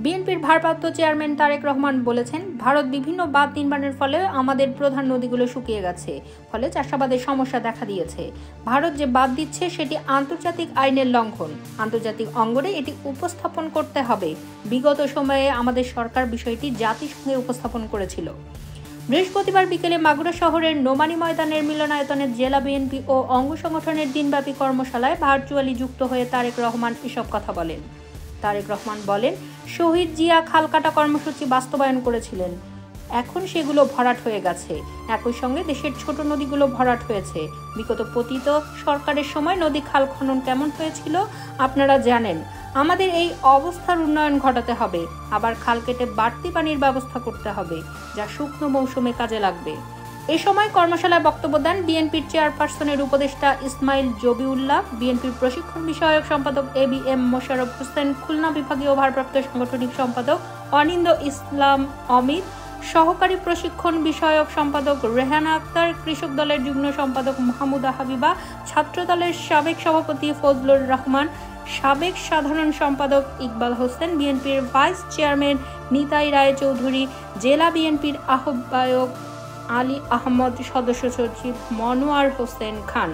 বিএনপির ভারপ্রাপ্ত চেয়ারম্যান তারেক রহমান বলেছেন, ভারত বিভিন্ন বাঁধ নির্মাণের ফলে আমাদের প্রধান নদীগুলো শুকিয়ে গেছে, ফলে চাষাবাদের সমস্যা দেখা দিয়েছে। ভারত যে বাঁধ দিচ্ছে সেটি আন্তর্জাতিক আইনের লঙ্ঘন। আন্তর্জাতিক অঙ্গনে এটি উপস্থাপন করতে হবে। বিগত সময়ে আমাদের সরকার বিষয়টি জাতিসংঘে উপস্থাপন করেছিল। বৃহস্পতিবার বিকেলে মাগুরা শহরের নোমানী ময়দানের মিলনায়তনে জেলা বিএনপি ও অঙ্গ সংগঠনের দিনব্যাপী কর্মশালায় ভার্চুয়ালি যুক্ত হয়ে তারেক রহমান এসব কথা বলেন। তারেক রহমান বলেন, শহীদ জিয়া খালকাটা কর্মসূচি বাস্তবায়ন করেছিলেন, এখন সেগুলো ভরাট হয়ে গেছে। একই সঙ্গে দেশের ছোট নদীগুলো ভরাট হয়েছে। বিগত পতিত সরকারের সময় নদী খাল খনন কেমন হয়েছিল আপনারা জানেন। আমাদের এই অবস্থার উন্নয়ন ঘটাতে হবে। আবার খাল কেটে বাড়তি পানির ব্যবস্থা করতে হবে, যা শুকনো মৌসুমে কাজে লাগবে। এ সময় কর্মশালায় বক্তব্য দেন বিএনপির চেয়ারপারসনের উপদেষ্টা ইসমাইল জবিউল্লাহ, বিএনপির প্রশিক্ষণ বিষয়ক সম্পাদক ABM মোশাররফ হোসেন, খুলনা বিভাগীয় ভারপ্রাপ্ত সাংগঠনিক সম্পাদক অনিন্দ ইসলাম অমিত, সহকারী প্রশিক্ষণ বিষয়ক সম্পাদক রেহানা আক্তার, কৃষক দলের যুগ্ম সম্পাদক মাহমুদা হাবিবা, ছাত্র দলের সাবেক সভাপতি ফজলুর রহমান, সাবেক সাধারণ সম্পাদক ইকবাল হোসেন, বিএনপির ভাইস চেয়ারম্যান নিতাই রায় চৌধুরী, জেলা বিএনপির আহ্বায়ক আলী আহমদ, সদস্য সচিব মনোয়ার হোসেন খান।